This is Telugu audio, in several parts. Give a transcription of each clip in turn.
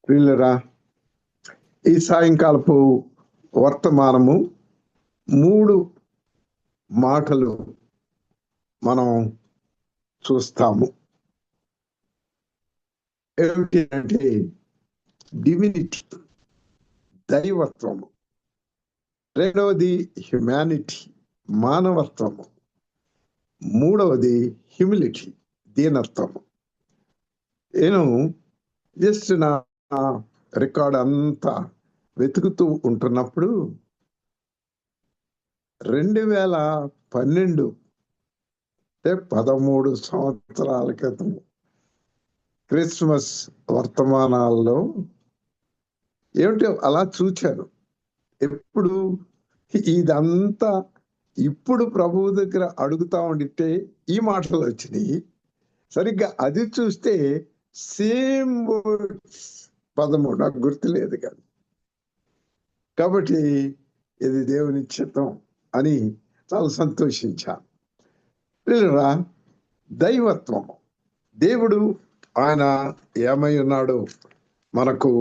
ప్రియులరా, ఈ సాయంకాలపు వర్తమానము 3 మాటలు మనం చూస్తాము. ఏమిటి అంటే డివినిటీ, దైవత్వము. రెండవది హ్యుమానిటీ, మానవత్వము. మూడవది హ్యూమిలిటీ, దీనత్వము. నేను జస్ట్ నా రికార్డ్ అంతా వెతుకుతూ ఉంటున్నప్పుడు 2012 అంటే 13 సంవత్సరాల క్రితం క్రిస్మస్ వర్తమానాల్లో ఏమిటో అలా చూచాను. ఎప్పుడు ఇదంతా ఇప్పుడు ప్రభువు దగ్గర అడుగుతా ఉండితే ఈ మాటలు వచ్చినాయి. సరిగ్గా అది చూస్తే సేమ్ వర్డ్స్ 13, నాకు గుర్తులేదు కానీ. కాబట్టి ఇది దేవుని చిత్తం అని చాలా సంతోషించాను. పిల్లరా, దైవత్వము, దేవుడు ఆయన ఏమై ఉన్నాడు మనకు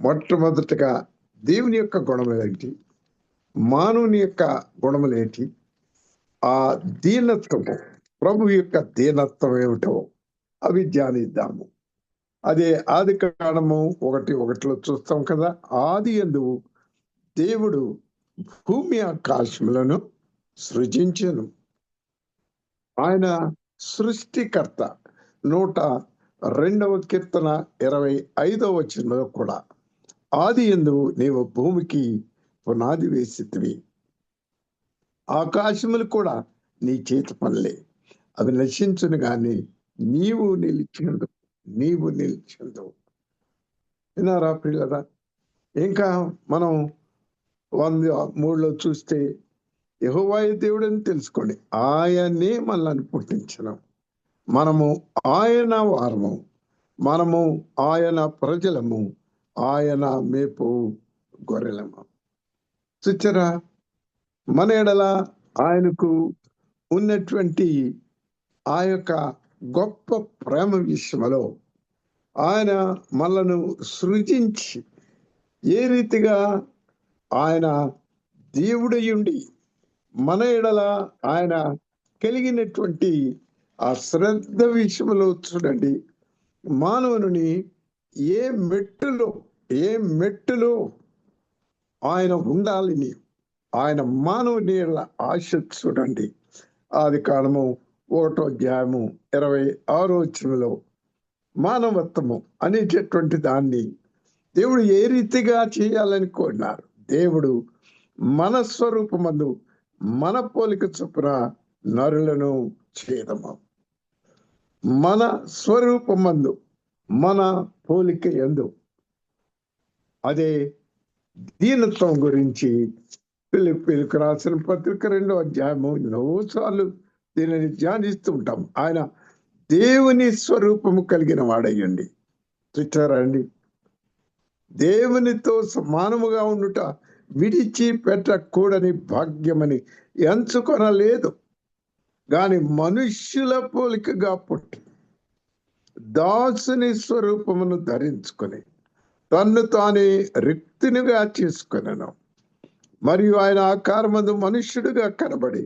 మొట్టమొదటిగా దేవుని యొక్క గుణములేంటి, మానవుని యొక్క గుణములేంటి, ఆ దీనత్వము, ప్రభు యొక్క దీనత్వం ఏమిటో అవి ధ్యానిద్దాము. అదే ఆదికాండము 1:1 చూస్తాం కదా. ఆదియందు దేవుడు భూమి ఆకాశములను సృజించెను. ఆయన సృష్టికర్త. 102వ కీర్తన 25వ వచనంలో కూడా ఆదియందు నీవు భూమికి పునాది వేసితివి, ఆకాశములు కూడా నీ చేతి పనులే, అవి నశించును గాని నీవు నిలిచిందు. విన్నారా ప్రియులరా? ఇంకా మనం 103లో చూస్తే యెహోవాయే దేవుడని తెలుసుకోండి, ఆయనే మనల్ని పుట్టించను, మనము ఆయన వారము, మనము ఆయన ప్రజలము, ఆయన మేపు గొర్రెలము. చూచారా, మన ఎడల ఆయనకు ఉన్నటువంటి ఆ యొక్క గొప్ప ప్రేమ విషయంలో ఆయన మనలను సృజించి ఏ రీతిగా ఆయన దేవుడయుండి మన ఎడల ఆయన కలిగినటువంటి ఆ శ్రద్ధ విషయంలో చూడండి, మానవుని ఏ మెట్టులో ఆయన ఉండాలని ఆయన మానవుని ఎడల ఆశ చూడండి. ఆదికాండము 1:26 వచనంలో మానవత్వము అనేటటువంటి దాన్ని దేవుడు ఏ రీతిగా చేయాలని కోరినారు. దేవుడు మన స్వరూపమందు మన పోలిక చొప్పున నరులను చేయదము. మన స్వరూపమందు మన పోలిక యందు, అదే దీనత్వం గురించి ఫిలిప్పీయులకు రాసిన పత్రిక 2వ అధ్యాయము ఎన్నోసార్లు దీనిని ధ్యానిస్తూ ఉంటాం. ఆయన దేవుని స్వరూపము కలిగిన వాడయ్యండి. చూచారండి, దేవునితో సమానముగా ఉండుట విడిచి పెట్టకూడని భాగ్యమని ఎంచుకొనలేదు, గాని మనుష్యుల పోలికగా పుట్టి దాసుని స్వరూపమును ధరించుకొని తన్ను తానే రిక్తునిగా చేసుకొనెను. మరియు ఆయన ఆకారమందు మనుష్యుడిగా కనబడి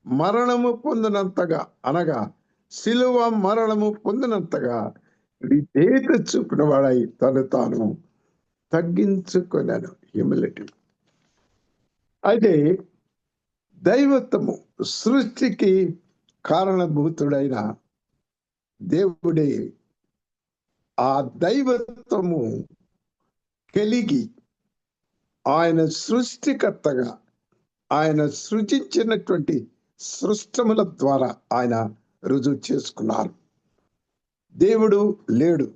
మరణము పొందినంతగా, అనగా శిలువ మరణము పొందినంతగా విధేయత చూపిన వాడై తను తాను తగ్గించుకొనెను. హ్యూమిలిటీ. అయితే దైవత్వము, సృష్టికి కారణభూతుడైన దేవుడే ఆ దైవత్వము కలిగి ఆయన సృష్టికర్తగా ఆయన సృజించినటువంటి సృష్టముల ద్వారా ఆయన రుజువు చేసుకున్నారు. దేవుడు లేడు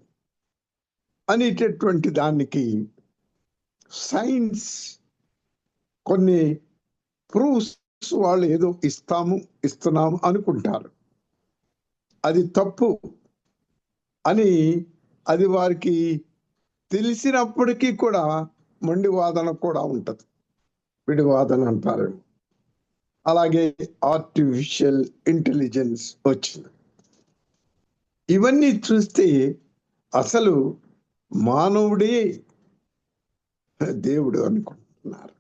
అనేటటువంటి దానికి సైన్స్ కొన్ని ప్రూఫ్స్ వాళ్ళు ఏదో ఇస్తున్నాము అనుకుంటారు. అది తప్పు అని అది వారికి తెలిసినప్పటికీ కూడా మొండి వాదన కూడా ఉంటుంది, విడివాదన అంటారేమో. అలాగే ఆర్టిఫిషియల్ ఇంటెలిజెన్స్ వచ్చింది. ఇవన్నీ చూస్తే అసలు మానవుడే దేవుడు అనుకుంటున్నారు.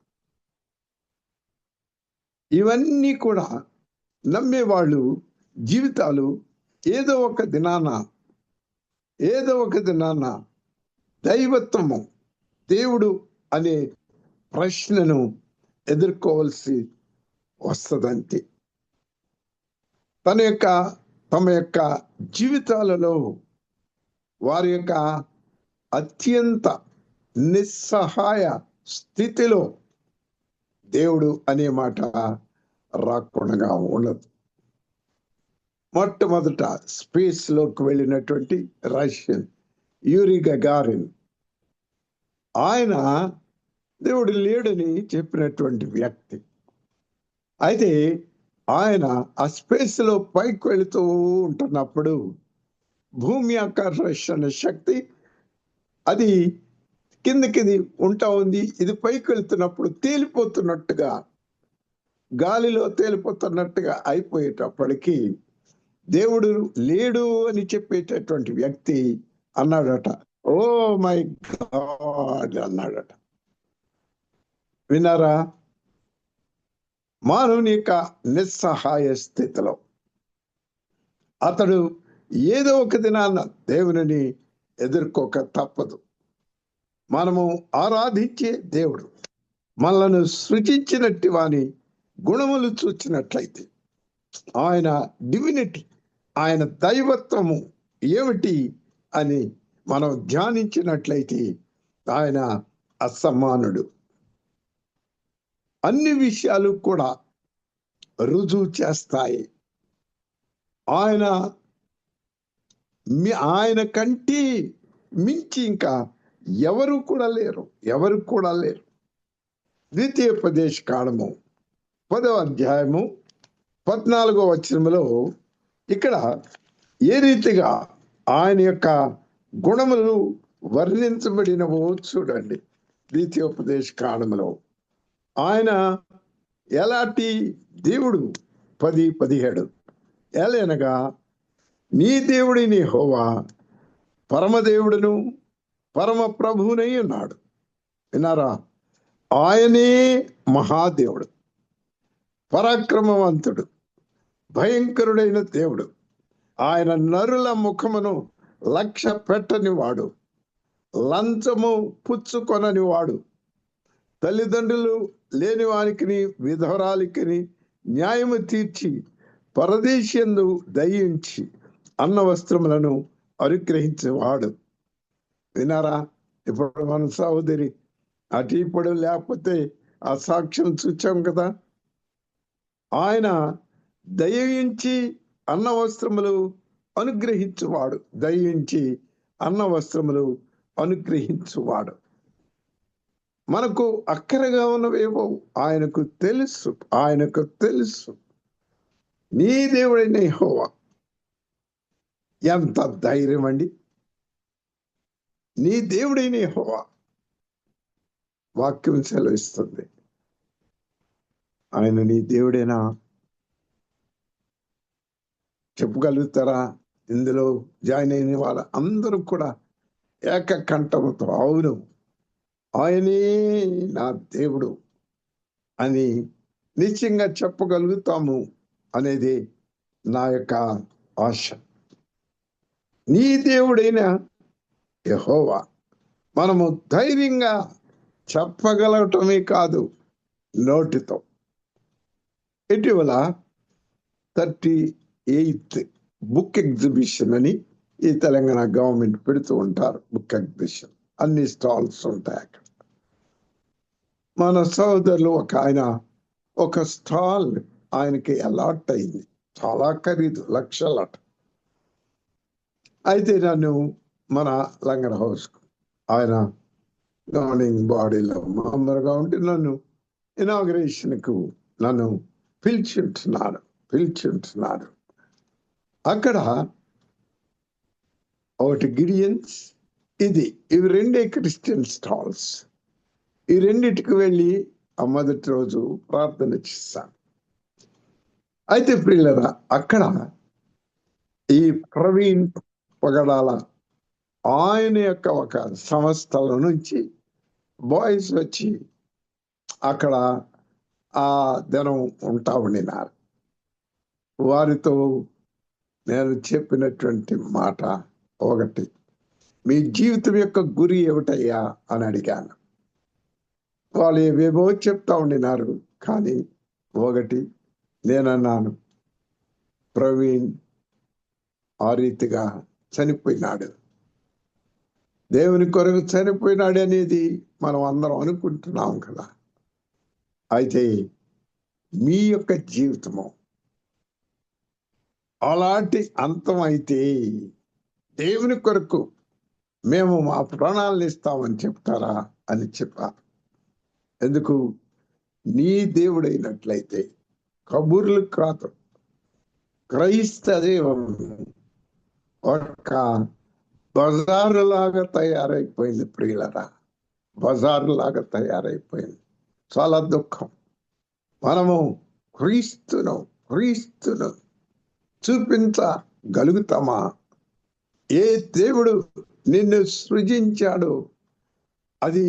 ఇవన్నీ కూడా నమ్మేవాళ్ళు జీవితాలు ఏదో ఒక దినాన దైవత్వము, దేవుడు అనే ప్రశ్నను ఎదుర్కోవాల్సి వస్తుందంతే. తమ యొక్క జీవితాలలో వారి యొక్క అత్యంత నిస్సహాయ స్థితిలో దేవుడు అనే మాట రాకుండా ఉండదు. మొట్టమొదట స్పేస్లోకి వెళ్ళినటువంటి రష్యన్ యూరి గగారిన్, ఆయన దేవుడు లేడని చెప్పినటువంటి వ్యక్తి. అయితే ఆయన ఆ స్పేస్లో పైకి వెళుతూ ఉంటున్నప్పుడు భూమి ఆకర్షణ శక్తి అది కిందకి ఉంటా ఉంది. ఇది పైకి వెళ్తున్నప్పుడు తేలిపోతున్నట్టుగా, గాలిలో తేలిపోతున్నట్టుగా అయిపోయేటప్పటికీ దేవుడు లేడు అని చెప్పేటటువంటి వ్యక్తి అన్నాడట, ఓ మై గాడ్ అన్నాడట. విన్నారా? మానవుని యొక్క నిస్సహాయ స్థితిలో అతడు ఏదో ఒక దినాన దేవుని ఎదుర్కోక తప్పదు. మనము ఆరాధించే దేవుడు మనలను సృజించినట్టు వాని గుణములు చూచినట్లయితే, ఆయన డివినిటీ, ఆయన దైవత్వము ఏమిటి అని మనం ధ్యానించినట్లయితే ఆయన అసమానుడు. అన్ని విషయాలు కూడా రుజువు చేస్తాయి. ఆయన కంటే మించి ఇంకా ఎవరు కూడా లేరు. ద్వితీయోపదేశ కాండము 10వ అధ్యాయము 14వ వచనములో ఇక్కడ ఏ రీతిగా ఆయన యొక్క గుణములు వర్ణించబడినవో చూడండి. ద్వితీయోపదేశ కాండములో ఆయన ఎలాంటి దేవుడు? 10:17 ఎలయనగా నీ దేవుడిని యెహోవా పరమదేవుడును పరమ ప్రభువునై ఉన్నాడు. విన్నారా? ఆయనే మహాదేవుడు, పరాక్రమవంతుడు, భయంకరుడైన దేవుడు. ఆయన నరుల ముఖమును లక్ష్య పెట్టని వాడు, లంచము పుచ్చుకొనని వాడు, తల్లిదండ్రులు లేని వానికి విధవరాలికి న్యాయము తీర్చి పరదేశియందు దయించి అన్న వస్త్రములను అనుగ్రహించేవాడు. వినారా? ఇప్పుడు మన సహోదరి అటు ఇప్పుడు లేకపోతే ఆ సాక్ష్యం చూచాం కదా. ఆయన దయించి అన్న వస్త్రములు అనుగ్రహించువాడు, దయించి అన్న వస్త్రములు అనుగ్రహించువాడు. మనకు అక్కరగా ఉన్నవేవో ఆయనకు తెలుసు. నీ దేవుడైన యెహోవా. ఎంత ధైర్యం అండి! నీ దేవుడైన యెహోవా వాక్యం సెలవిస్తుంది. ఆయన నీ దేవుడేనా? చెప్పగలుగుతారా? ఇందులో జాయిన్ అయిన వాళ్ళ అందరూ కూడా ఏకకంఠముతో అవును, ఆయనే నా దేవుడు అని నిశ్చయంగా చెప్పగలుగుతాము అనేది నా యొక్క ఆశ. నీ దేవుడైన యెహోవా మనము ధైర్యంగా చెప్పగలగటమే కాదు, నోటితో. ఇటీవల 38th బుక్ ఎగ్జిబిషన్ అని ఈ తెలంగాణ గవర్నమెంట్ పెడుతూ ఉంటారు. బుక్ ఎగ్జిబిషన్ అన్ని స్టాల్స్ ఉంటాయి అక్కడ. మన సోదరులు ఒక స్టాల్ ఆయనకి అలాట్ అయింది. చాలా ఖరీదు, లక్షలట. అయితే నన్ను మన లంగర్ హౌస్ ఆయన గవర్నింగ్ బాడీలో మెంబర్గా ఉంటే నన్ను ఇనాగ్రేషన్కు నన్ను పిలిచింటున్నాడు. అక్కడ ఒకటి గిడియన్స్, ఇవి రెండే క్రిస్టియన్ స్టాల్స్. ఈ రెండిటికి వెళ్ళి ఆ మొదటి రోజు ప్రార్థన చేశాను. అయితే ప్రియులరా, అక్కడ ఈ ప్రవీణ్ పగడాల ఆయన యొక్క ఒక సంస్థల నుంచి బాయ్స్ వచ్చి అక్కడ ఆ దినం ఉంటా ఉండినారు. వారితో నేను చెప్పినటువంటి మాట ఒకటి, మీ జీవితం యొక్క గురి ఏమిటయ్యా అని అడిగాను. వాళ్ళు ఏవేవో చెప్తా ఉండినారు. కానీ ఒకటి నేనన్నాను, ప్రవీణ్ ఆ రీతిగా చనిపోయినాడు, దేవుని కొరకు చనిపోయినాడు అనేది మనం అందరం అనుకుంటున్నాం కదా. అయితే మీ యొక్క జీవితము అలాంటి అంతం అయితే దేవుని కొరకు మేము మా ప్రాణాలను ఇస్తామని చెప్తారా అని చెప్పారు. ఎందుకు? నీ దేవుడైనట్లయితే కబుర్లు కాదు, క్రైస్తవం ఒక బజారు లాగా తయారైపోయింది ప్రియులరా, బజారు లాగా తయారైపోయింది. చాలా దుఃఖం. మనము క్రీస్తును చూపించగలుగుతామా? ఏ దేవుడు నిన్ను సృజించాడు అది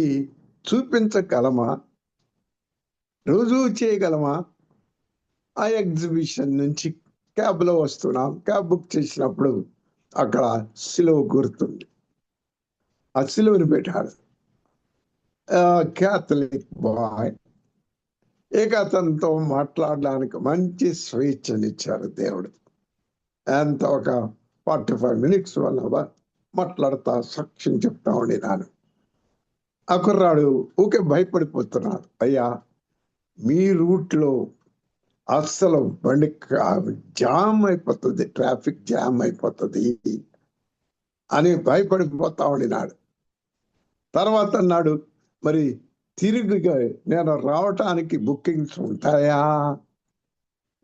చూపించగలమా? రుజువు చేయగలమా? ఆ ఎగ్జిబిషన్ నుంచి క్యాబ్లో వస్తున్నాం, క్యాబ్ బుక్ చేసినప్పుడు అక్కడ సిలువ గుర్తుంది. ఆ సిలువని పెట్టాడు. Catholic bye. ఏకతనంతో మాట్లాడడానికి మంచి స్వేచ్ఛనిచ్చారు దేవుడు. ఎంత ఒక 45 minutes వల్ల మాట్లాడుతా సాక్ష్యం చెప్తా ఉండినాను. ఆ కుర్రాడు ఊకే భయపడిపోతున్నాడు. అయ్యా, మీ రూట్లో అస్సలు బండి జామ్ అయిపోతుంది, ట్రాఫిక్ జామ్ అయిపోతుంది అని భయపడిపోతా ఉండినాడు. తర్వాత అన్నాడు, మరి తిరిగి నేను రావటానికి బుకింగ్స్ ఉంటాయా?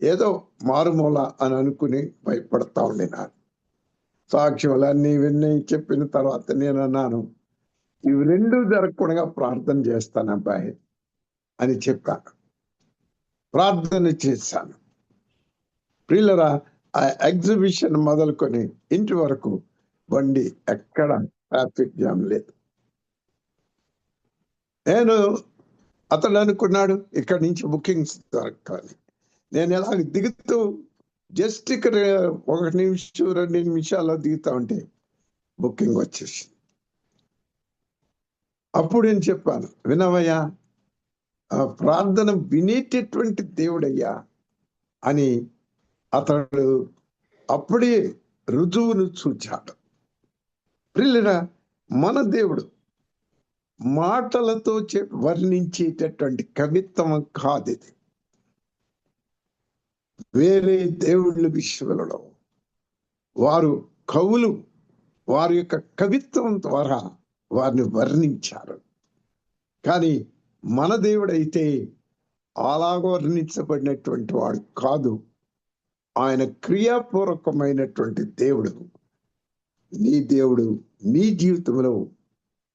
ఏదో మారుమూల అని అనుకుని భయపడతా ఉండినాడు. సాక్ష్యాలన్నీ విన్నీ చెప్పిన తర్వాత నేను అన్నాను, ఇవి రెండు జరగకుండా ప్రార్థన చేస్తాను అబ్బాయి అని చెప్పాను. ప్రార్థన చేశాను. ప్రియులరా, ఆ ఎగ్జిబిషన్ మొదలుకొని ఇంటి వరకు బండి ఎక్కడ ట్రాఫిక్ జామ్ లేదు. నేను అతడు అనుకున్నాడు ఇక్కడి నుంచి బుకింగ్స్ దొరకాలి. నేను ఎలాగ దిగుతూ జస్ట్ ఇక్కడ 1 నిమిషం 2 నిమిషాల్లో దిగుతా ఉంటే బుకింగ్ వచ్చేసింది. అప్పుడు నేను చెప్పాను, వినవయ్యా, ప్రార్థన వినేటటువంటి దేవుడయ్యా అని అతడు అప్పుడే రుజువును చూచాడు. ప్రియులరా, మన దేవుడు మాటలతో వర్ణించేటటువంటి కవిత్వం కాదు ఇది. వేరే దేవుళ్ళ విషయంలో వారు కవులు వారి యొక్క కవిత్వం ద్వారా వారిని వర్ణించారు. కానీ మన దేవుడైతే అలాగ వర్ణించబడినటువంటి వాడు కాదు. ఆయన క్రియాపూర్వకమైనటువంటి దేవుడు. నీ దేవుడు నీ జీవితంలో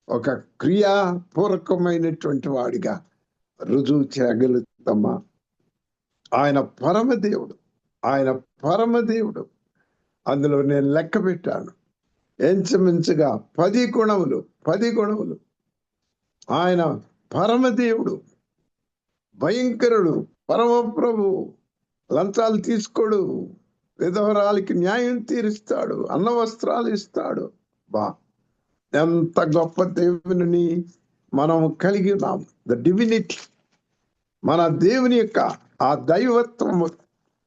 ఒక క్రియాపూర్వకమైనటువంటి వాడిగా రుజువు చేయగలుగుతామా? ఆయన పరమదేవుడు, ఆయన పరమదేవుడు. అందులో నేను లెక్క పెట్టాను, ఎంచుమించుగా 10 గుణములు. ఆయన పరమదేవుడు, భయంకరుడు, పరమప్రభు, లంచాలు తీసుకోడు, విధవరాలకి న్యాయం తీరుస్తాడు, అన్న వస్త్రాలు ఇస్తాడు. ఎంత గొప్ప దేవుని మనం కలిగి ఉన్నాం. ద డివినిటీ, మన దేవుని యొక్క ఆ దైవత్వము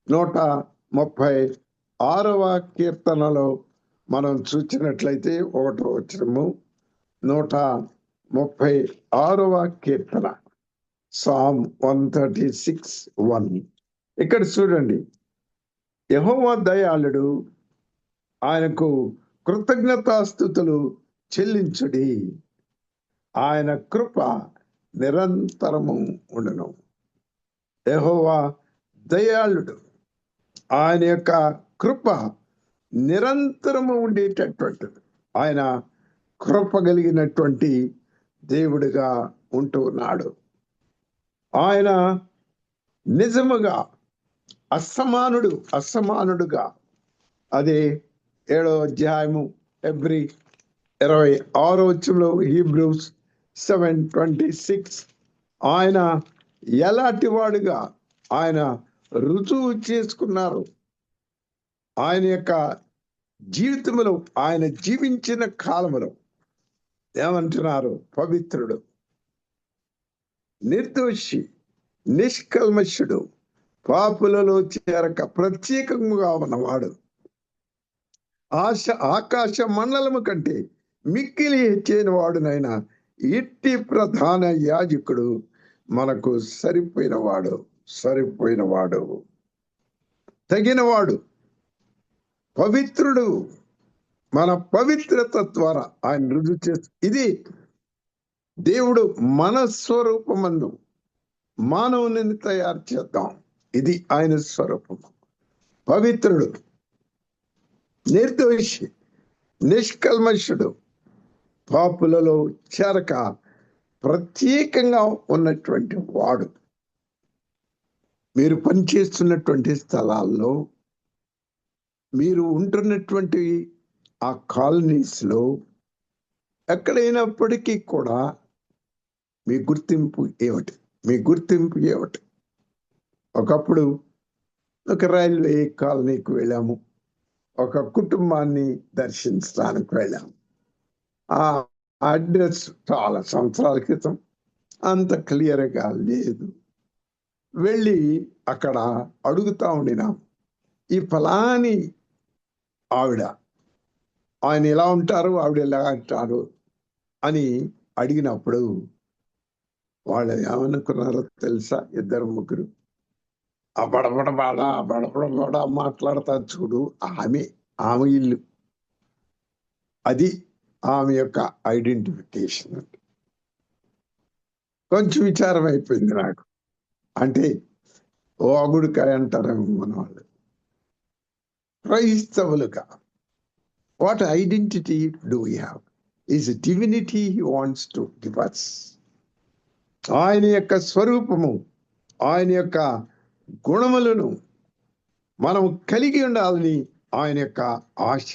136వ కీర్తనలో మనం చూసినట్లయితే 1వ వచనము, 136వ కీర్తన, సామ్ 136:1. ఇక్కడ చూడండి, యెహోవా దయాళుడు, ఆయనకు కృతజ్ఞతాస్తుతులు చెల్లించుడి, ఆయన కృప నిరంతరము ఉండును. యెహోవా దయాళుడు, ఆయన యొక్క కృప నిరంతరము ఉండేటటువంటిది. ఆయన కృప కలిగినటువంటి దేవుడిగా ఉంటున్నాడు. ఆయన నిజముగా అసమానుడుగా, అదే 7వ అధ్యాయము హెబ్రీ 26వ వచనంలో హీబ్రూస్ 7:26 ఆయన ఎలాంటి వాడుగా ఆయన రుజువు చేసుకున్నారు. ఆయన యొక్క జీవితంలో ఆయన జీవించిన కాలంలో ఏమంటున్నారు? పవిత్రుడు, నిర్దోషి, నిష్కల్మషుడు, పాపులలో చేరక ప్రత్యేకంగా ఉన్నవాడు, ఆకాశ మండలము కంటే మిక్కిలి హెచ్చైన వాడునైనా ఇట్టి ప్రధాన యాజకుడు మనకు సరిపోయినవాడు, తగినవాడు, పవిత్రుడు. మన పవిత్రత ద్వారా ఆయన రుజువు చేస్తూ, ఇది దేవుడు మన స్వరూపమందు మానవుని తయారు చేద్దాం. ఇది ఆయన స్వరూపము. పవిత్రుడు, నిర్దోషి, నిష్కల్మషుడు, పాపులలో చేరక ప్రత్యేకంగా ఉన్నటువంటి వాడు. మీరు పనిచేస్తున్నటువంటి స్థలాల్లో, మీరు ఉంటున్నటువంటి ఆ కాలనీస్లో, ఎక్కడైనప్పటికీ కూడా మీ గుర్తింపు ఏమిటి? ఒకప్పుడు ఒక రైల్వే కాలనీకి వెళ్ళాము, ఒక కుటుంబాన్ని దర్శించడానికి వెళ్ళాము. ఆ అడ్రస్ చాలా సంవత్సరాల క్రితం, అంత క్లియర్గా లేదు. వెళ్ళి అక్కడ అడుగుతా ఉండినాం, ఈ ఫలాని ఆయన ఎలా ఉంటారు, ఆవిడ ఎలా అంటారు అని అడిగినప్పుడు వాళ్ళు ఏమనుకున్నారో తెలుసా? 2-3 ఆ బడబడ మాట్లాడతారు చూడు, ఆమె ఇల్లు, అది ఆమె యొక్క ఐడెంటిఫికేషన్. కొంచెం విచారం అయిపోయింది నాకు. అంటే ఓగుడికాయ అంటారేమో మన వాళ్ళు. క్రైస్తవులుగా what identity do we have? Is divinity he wants to give us. ఆయన యొక్క స్వరూపము, ఆయన యొక్క గుణములను మనం కలిగి ఉండాలని ఆయన యొక్క ఆశ,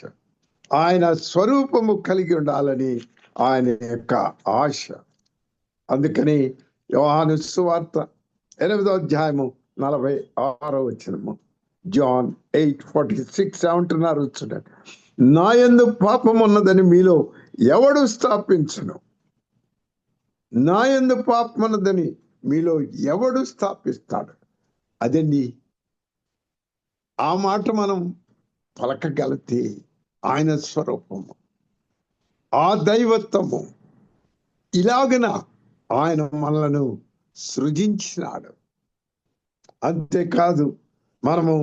ఆయన స్వరూపము కలిగి ఉండాలని ఆయన యొక్క ఆశ. అందుకని యోహాను సువార్త 8వ అధ్యాయము 46వ వచనము, John 8:46 ఏమంటున్నారు చూడండి, నా యందు పాపం ఉన్నదని మీలో ఎవడు స్థాపించును? నా యందు పాపం ఉన్నదని మీలో ఎవడు స్థాపిస్తాడు? అదండి, ఆ మాట మనం పలకగలిగితే ఆయన స్వరూపము, ఆ దైవత్వము, ఇలాగన ఆయన మనలను సృజించినాడు. అంతేకాదు, మనము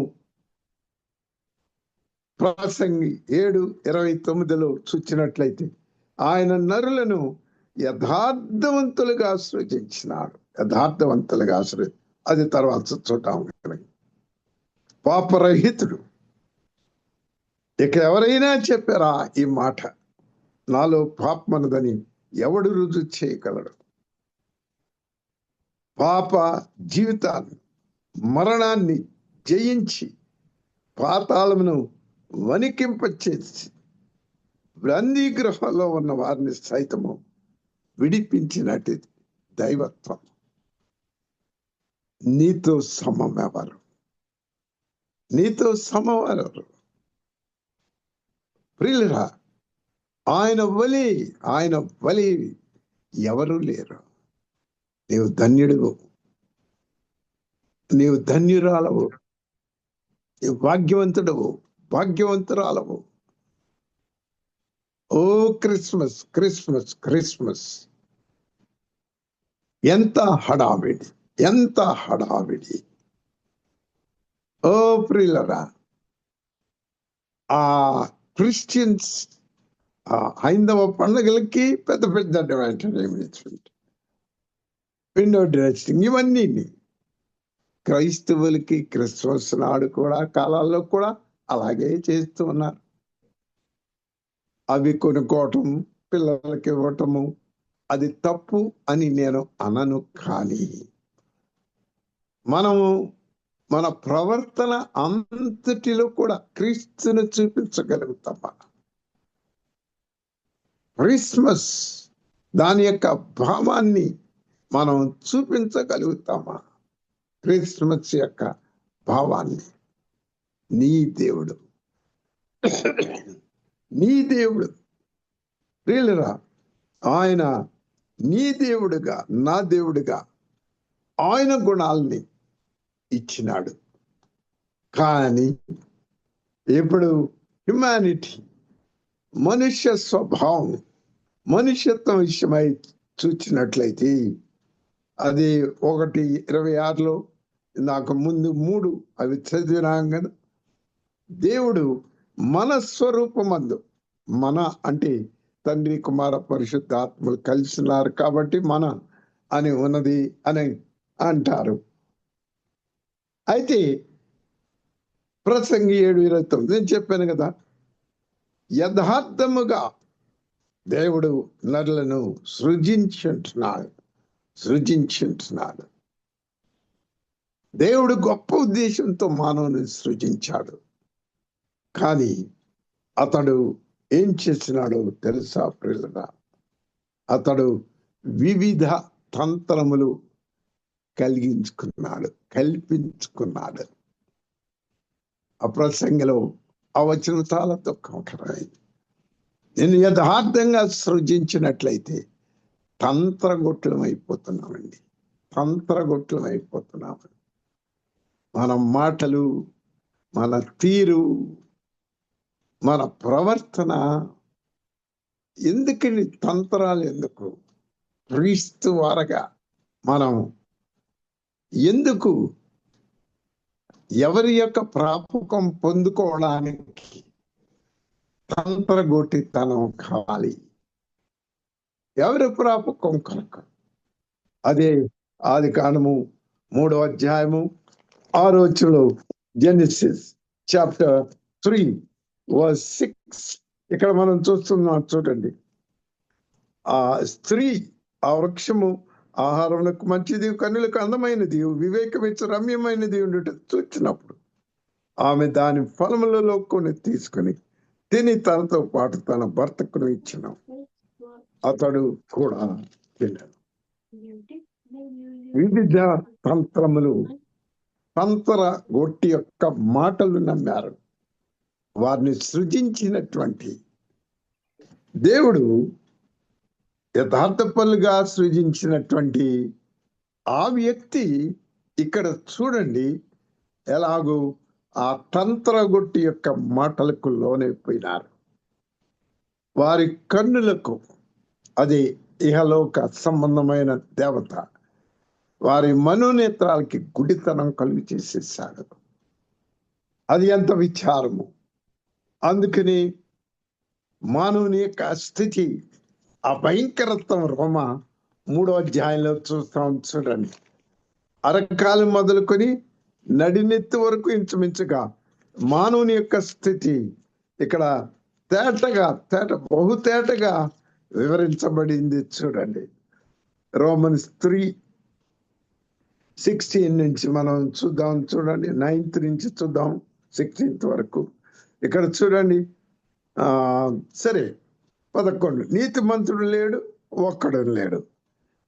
ప్రసంగి 7:29లో చూచినట్లయితే ఆయన నరులను యథార్థవంతులుగా సృజించినాడు. అది తర్వాత చూద్దాం. పాపరహితుడు. ఇక ఎవరైనా చెప్పారా ఈ మాట, నాలో పాపమన్నదని ఎవడు రుజువు చేయగలడు? పాప జీవితాన్ని, మరణాన్ని జయించి పాతాళమును వణికింపచేసి బ్రందీ గృహంలో ఉన్న వారిని సైతము విడిపించినట్టు దైవత్వం. నీతో సమమెవరు? ప్రియులరా, ఆయన వలె ఎవరు లేరు. నీవు ధన్యుడువు, నీవు ధన్యురాలవు, నీవు భాగ్యవంతురాలవు. ఓ క్రిస్మస్, ఎంత హడావిడి. ఓ ప్రియులరా, ఆ క్రిస్టియన్స్ హైందవ పండుగలకి పెద్ద ఎంటర్టైన్మెంట్, విండో డ్రెస్సింగ్, ఇవన్నీ క్రైస్తవులకి క్రిస్మస్ నాడు కూడా, కాలాల్లో కూడా అలాగే చేస్తూ ఉన్నారు. అవి కొనుక్కోవటం, పిల్లలకి ఇవ్వటము, అది తప్పు అని నేను అనను. కానీ మనము మన ప్రవర్తన అంతటిలో కూడా క్రీస్తును చూపించగలుగుతామా? క్రిస్మస్ దాని యొక్క భావాన్ని మనం చూపించగలుగుతామా? క్రిస్మస్ యొక్క భావాన్ని. నీ దేవుడు, నీ దేవుడు ప్రియులరా, ఆయన నీ దేవుడుగా, నా దేవుడుగా ఆయన గుణాలని ఇచ్చినాడు. కానీ ఇప్పుడు హ్యుమానిటీ, మనుష్య స్వభావం, మనుష్యత్వం విషయమై చూచినట్లయితే అది 1:26 నాకు ముందు 3 అవి చదివినాక, దేవుడు మన స్వరూపమందు, మన అంటే తండ్రి కుమార పరిశుద్ధాత్మలు కలిసినారు కాబట్టి మన అని ఉన్నది అని అంటారు. అయితే ప్రసంగి 7:29 నేను చెప్పాను కదా, యథార్థముగా దేవుడు నరులను సృజించుంటున్నాడు. దేవుడు గొప్ప ఉద్దేశంతో మానవుని సృజించాడు. కానీ అతడు ఏం చేసినాడో తెలుసా ప్రియులరా? అతడు వివిధ తంత్రములు కల్పించుకున్నాడు. ఆ ప్రసంగిలో ఆ వచనం చాలా దుఃఖకరమైంది. నేను యథార్థంగా సృజించినట్లయితే తంత్రగొట్లమైపోతున్నామండి. మన మాటలు, మన తీరు, మన ప్రవర్తన ఎందుకని తంత్రాలు? ఎందుకు? క్రీస్తు వారగా మనం ఎందుకు ఎవరి యొక్క ప్రాపకం పొందుకోవడానికి తంత్రగొట్టితనం కావాలి? ఎవరి ప్రాపకం కొరకు? అదే ఆదికాండము 3వ అధ్యాయము 6వ వచనంలో, జెనసిస్ చాప్టర్ 3:6 ఇక్కడ మనం చూస్తున్నాం. చూడండి, ఆ స్త్రీ ఆ వృక్షము ఆహారములకు మంచిది, కన్నులకు అందమైనది, వివేకమిచ్చు రమ్యమైనది ఉండుట చూచినప్పుడు ఆమె దాని ఫలములలో కొన్ని తీసుకుని తిని తనతో పాటు తన భర్తకును ఇచ్చిన, అతడు కూడా తిన్నాడు. వివిధ తంత్రగొట్టి యొక్క మాటలు నమ్మారు. వారిని సృజించినటువంటి దేవుడు యథార్థపరులుగా సృజించినటువంటి ఆ వ్యక్తి ఇక్కడ చూడండి ఎలాగూ ఆ తంత్రగొట్టి యొక్క మాటలకు లోనైపోయినారు. వారి కన్నులకు, అది ఇహలోక సంబంధమైన దేవత, వారి మనోనేత్రాలకి గుడితనం కలుగు చేసేసాడు. అది ఎంత విచారము! అందుకని మానవుని యొక్క స్థితి, ఆ భయంకరత్వం రోమ 3వ అధ్యాయంలో చూస్తాం. చూడండి, అరకాలు మొదలుకొని నడినెత్తి వరకు ఇంచుమించుగా మానవుని యొక్క స్థితి ఇక్కడ బహుతేటగా వివరించబడింది. చూడండి, రోమన్స్ 3:16 నుంచి మనం చూద్దాం. చూడండి, 9th నుంచి చూద్దాం 16th వరకు. ఇక్కడ చూడండి, సరే 11, నీతిమంతుడు లేడు, ఒక్కడు లేడు,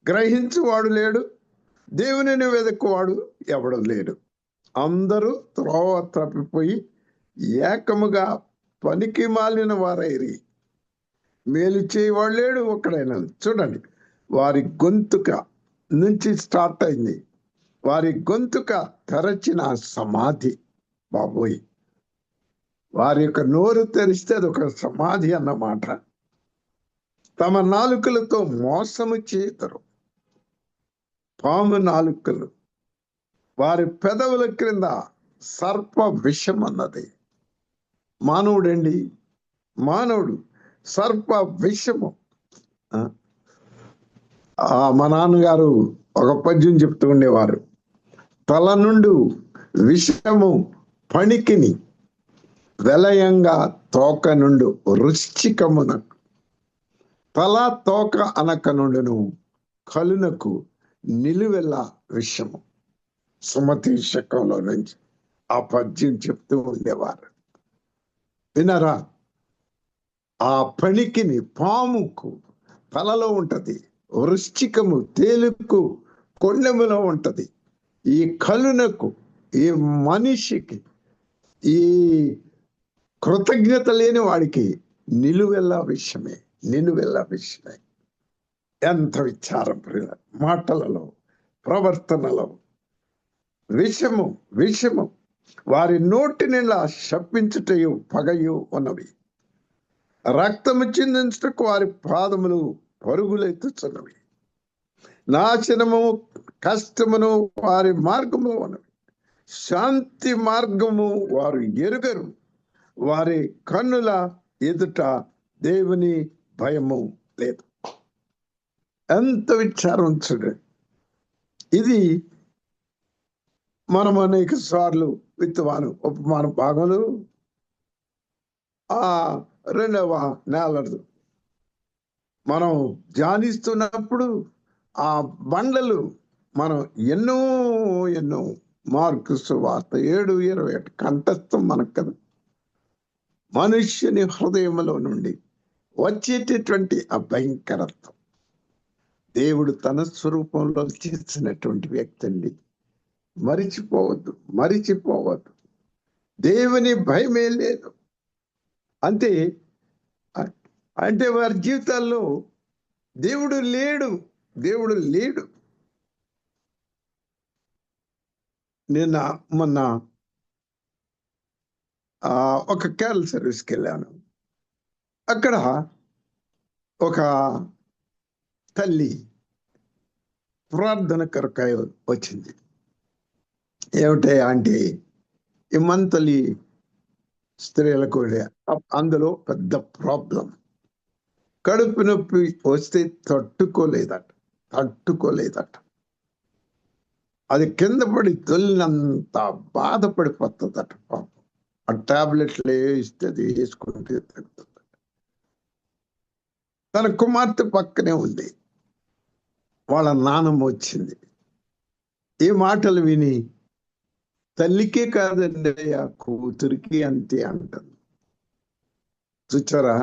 గ్రహించువాడు లేడు, దేవునిని వెదక్కువాడు ఎవడు లేడు, అందరూ త్రోవ తప్పిపోయి ఏకముగా పనికి మాలిన వారైరి, మేలు చేయవాడు లేడు, ఒక్కడైనా. చూడండి, వారి గొంతుక నుంచి స్టార్ట్ అయింది. వారి గొంతుక తెరచిన సమాధి. బాబోయ్, వారి యొక్క నోరు తెరిస్తే అది ఒక సమాధి అన్నమాట. తమ నాలుకలతో మోసము చేతురు, పాము నాలుకలు, వారి పెదవుల క్రింద సర్ప విషం అన్నది. మానవుడు సర్ప విషము. మా నాన్నగారు ఒక పద్యం చెప్తూ ఉండేవారు, తల నుండి విషము పణికిని వెలయంగా తోక నుండి వృశ్చికమునకు, తల తోక అనక నుండును కలునకు నిలువెల్ల విషము. సుమతి శకంలో నుంచి ఆ పద్యం చెప్తూ ఉండేవారు. వినరా? ఆ పణికిని పాముకు తలలో ఉంటది, వృశ్చికము తేలుకు కొండెములో ఉంటది. ఈ కలునకు, ఈ మనిషికి, ఈ కృతజ్ఞత లేని వాడికి నిలువెల్లా విషయమే. ఎంత విచారం ప్రియుల, మాటలలో, ప్రవర్తనలో విషము వారి నోటి నిండా శపించుటయు పగయు ఉన్నవి. రక్తము చిందించుటకు వారి పాదములు పరుగులెత్తుచున్నవి. నాశనము కష్టమును వారి మార్గములో ఉన్నవి. శాంతి మార్గము వారు ఎరుగరు. వారి కన్నుల ఎదుట దేవుని భయము లేదు. ఎంత విచారం చూడండి. ఇది మనం అనేక సార్లు విత్తవాను ఉపమాన భాగంలో ఆ 2వ నెలలు మనం ధ్యానిస్తున్నప్పుడు ఆ బండలు మనం ఎన్నో మార్కు సువార్త 7:21 కంఠస్థం మనకు కదా. మనుష్యుని హృదయంలో నుండి వచ్చేటటువంటి ఆ భయంకరత్వం దేవుడు తన స్వరూపంలో చేసినటువంటి వ్యక్తి అండి. మరిచిపోవద్దు. దేవుని భయమే లేదు. అంటే వారి జీవితాల్లో దేవుడు లేడు. మొన్న ఒక క్యారల్ సర్వీస్కి వెళ్ళాను. అక్కడ ఒక తల్లి ప్రార్థన కొరకాయ వచ్చింది. ఏమిటే అంటే ఈ మంతలి స్త్రీలకు అందులో పెద్ద ప్రాబ్లం, కడుపు నొప్పి వస్తే తట్టుకోలేదట. అది కింద పడి తొలినంత బాధపడిపోతుందట. పాపం ఆ టాబ్లెట్లు ఇస్తే అది వేసుకుంటే తగ్గుతుంది. తన కుమార్తె పక్కనే ఉంది. వాళ్ళ నాన్నమ్మ వచ్చింది. ఈ మాటలు విని తల్లికే కాదండి ఆ కూతురికి అంతే అంటుంది. చూచారా,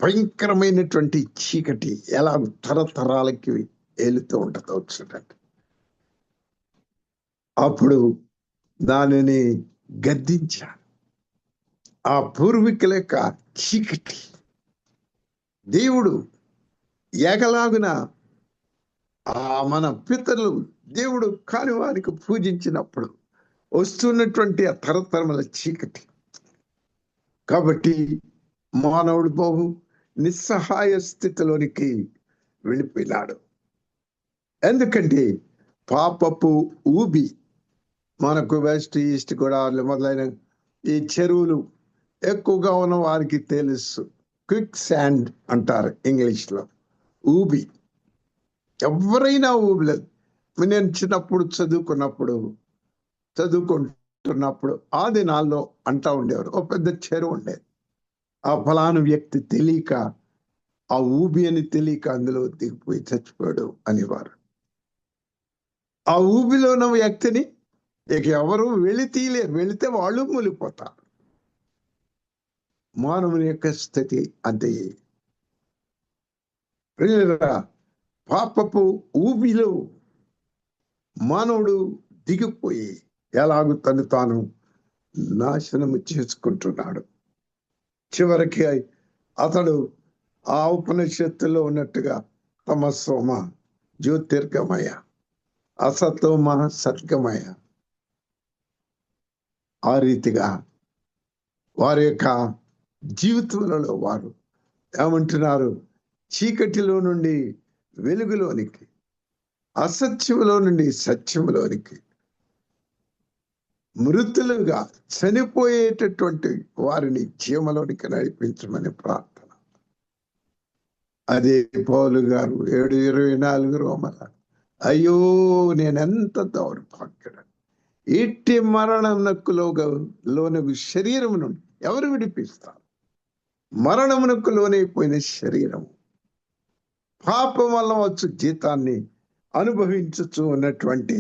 భయంకరమైనటువంటి చీకటి ఎలా తరతరాలకి ఏలుతూ ఉంటుందో చూడండి. అప్పుడు దానిని గద్దించాను. ఆ పూర్వీకుల యొక్క చీకటి దేవుడు ఏకలాగున మన పితరులు దేవుడు కాని వారికి పూజించినప్పుడు వస్తున్నటువంటి ఆ తరతరముల చీకటి. కాబట్టి మానవుడు బహు నిస్సహాయ స్థితిలోనికి వెళ్ళిపోయినాడు. ఎందుకంటే పాపపు ఊబి మనకు వెస్ట్ ఈస్ట్ గోదావరి మొదలైన ఈ చెరువులు ఎక్కువగా ఉన్న వారికి తెలుసు. క్విక్ శాండ్ అంటారు ఇంగ్లీష్లో. ఊబి ఎవరైనా ఊబిలేదు. నేను చిన్నప్పుడు చదువుకుంటున్నప్పుడు ఆ దినాల్లో అంటా ఉండేవారు, ఒక పెద్ద చెరువు ఉండేది. ఆ ఫలాను వ్యక్తి తెలియక, ఆ ఊబి అని తెలియక అందులో దిగిపోయి చచ్చిపోయాడు అనేవారు. ఆ ఊబిలో ఉన్న వ్యక్తిని ఇక ఎవరు తీయలేరు. వెళితే వాళ్ళు మూలిపోతారు. మానవుని యొక్క స్థితి అంతే. పాపపు ఊబిలో మానవుడు దిగిపోయి ఎలాగూ తను తాను నాశనము చేసుకుంటున్నాడు. చివరికి అతడు ఆ ఉపనిషత్తులో ఉన్నట్టుగా తమస్సోమ జ్యోతిర్గమయ, అసతోమ సద్గమయ, ఆ రీతిగా వారి యొక్క జీవితంలో వారు ఏమంటున్నారు? చీకటిలో నుండి వెలుగులోనికి, అసత్యములో నుండి సత్యములోనికి, మృతులుగా చనిపోయేటటువంటి వారిని జీవలోనికి నడిపించమని ప్రార్థన. అదే పౌలు గారు 7:24 రోమల, అయ్యో నేనెంత దౌర్భాగ్యుడు, ఇట్టి మరణమునకు లోనగు శరీరం నుండి ఎవరు విడిపిస్తారు? మరణమునకు లోనైపోయిన శరీరము పాపం వల్ల వచ్చు జీతాన్ని అనుభవించుచు ఉన్నటువంటి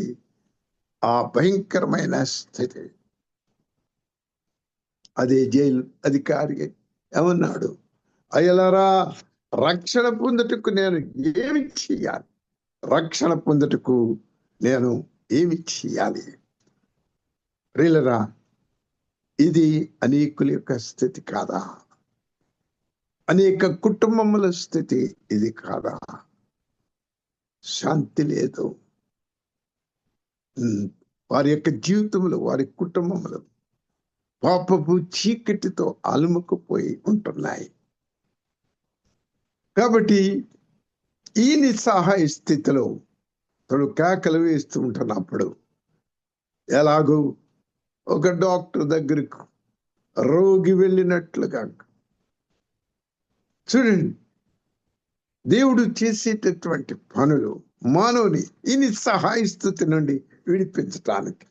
ఆ భయంకరమైన స్థితి. అదే జైలు అధికారి ఏమన్నాడు? అయ్యలారా, రక్షణ పొందుటకు నేను ఏమి చేయాలి? రక్షణ పొందుటకు నేను ఏమి చేయాలి? ప్రియులరా, ఇది అనేకుల యొక్క స్థితి కాదా? అనేక కుటుంబముల స్థితి ఇది కాదా? శాంతి లేదు. వారి యొక్క జీవితంలో, వారి కుటుంబంలో పాపపు చీకటితో అలుముకుపోయి ఉంటున్నాయి. కాబట్టి ఈ నిస్సహాయ స్థితిలో తను కేకలు వేస్తూ ఉంటున్నప్పుడు, ఎలాగో ఒక డాక్టర్ దగ్గరకు రోగి వెళ్ళినట్లుగా చూడండి, దేవుడు చేసేటటువంటి పనులు మానవుని ఈ నిస్సహాయ స్థితి నుండి విడిపించటానికి.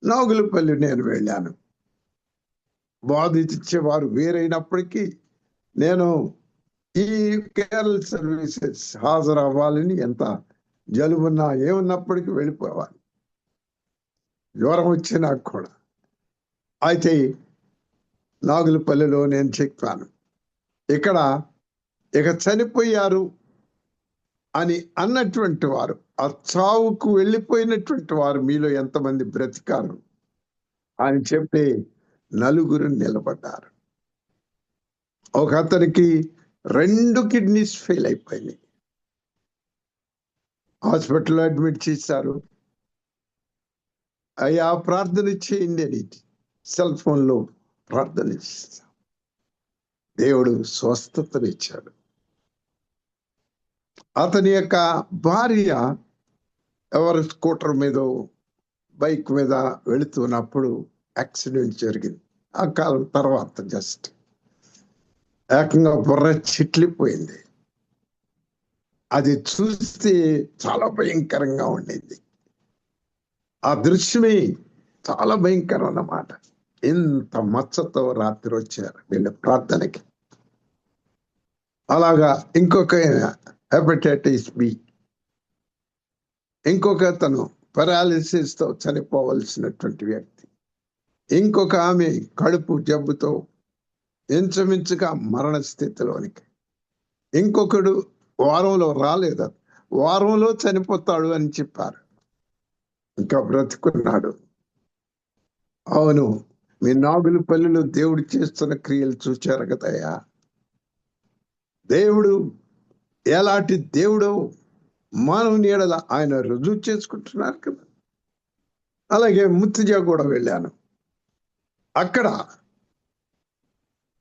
నాగులపల్లి నేను వెళ్ళాను. బాధించేవారు వేరైనప్పటికీ నేను ఈ కేరళ సర్వీసెస్ హాజరవ్వాలని, ఎంత జలుబున్నా ఏమున్నప్పటికీ వెళ్ళిపోవాలి, జ్వరం వచ్చినా కూడా. అయితే నాగులపల్లిలో నేను చెప్పాను, ఇక్కడ ఇక చనిపోయారు అని అన్నటువంటి వారు, ఆ చావుకు వెళ్ళిపోయినటువంటి వారు మీలో ఎంతమంది బ్రతికారు అని చెప్పి నలుగురు నిలబడ్డారు. ఒక అతనికి 2 కిడ్నీస్ ఫెయిల్ అయిపోయినాయి. హాస్పిటల్లో అడ్మిట్ చేశారు. అయ్యా ప్రార్థన చేయండి అని సెల్ ఫోన్లో ప్రార్థన చేశారు. దేవుడు స్వస్థతనిచ్చాడు. అతని యొక్క భార్య ఎవరు స్కూటర్ మీద, బైక్ మీద వెళుతున్నప్పుడు యాక్సిడెంట్ జరిగింది. ఆ కాలం తర్వాత జస్ట్ ఏకంగా బుర్ర చిట్లిపోయింది. అది చూస్తే చాలా భయంకరంగా ఉండింది. ఆ దృశ్యమే చాలా భయంకరం అన్నమాట. ఇంత మచ్చతో రాత్రి వచ్చారు వీళ్ళ ప్రార్థనకి. అలాగా ఇంకొక హెపటైటిస్ బి, ఇంకొక అతను పారాలిసిస్ తో చనిపోవలసినటువంటి వ్యక్తి, ఇంకొక ఆమె కడుపు జబ్బుతో ఇంచుమించుగా మరణ స్థితిలోనికి, ఇంకొకడు వారంలో రాలేదు, వారంలో చనిపోతాడు అని చెప్పారు, ఇంకా బ్రతుకున్నాడు. అవును, మీ నాగులపల్లిలో దేవుడు చేస్తున్న క్రియలు చూచారు కదయ్యా. దేవుడు ఎలాంటి దేవుడు మానవుని ఎడల ఆయన రుజువు చేసుకుంటున్నారు కదా. అలాగే ముత్తుజా కూడా వెళ్ళాను.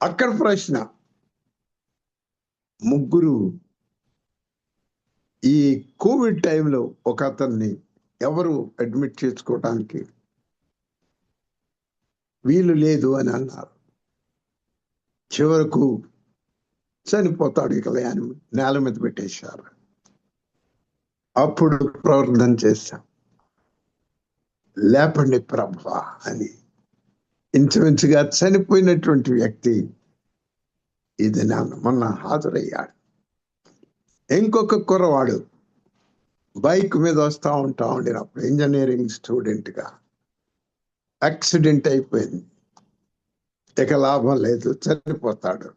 అక్కడ ప్రశ్న, ముగ్గురు ఈ కోవిడ్ టైంలో ఒక అతన్ని ఎవరు అడ్మిట్ చేసుకోవడానికి వీలు లేదు అని అన్నారు. చివరకు చనిపోతాడు ఇక అని నేల మీద పెట్టేశారు. అప్పుడు ప్రార్థన చేశాం, లేపండి ప్రభువా అని. ఇంచుమించుగా చనిపోయినటువంటి వ్యక్తి ఇది మొన్న హాజరయ్యాడు. ఇంకొక కుర్రవాడు బైక్ మీద వస్తూ ఉండినప్పుడు, ఇంజనీరింగ్ స్టూడెంట్ గా యాక్సిడెంట్ అయిపోయింది. ఇక లాభం లేదు, చనిపోతాడు.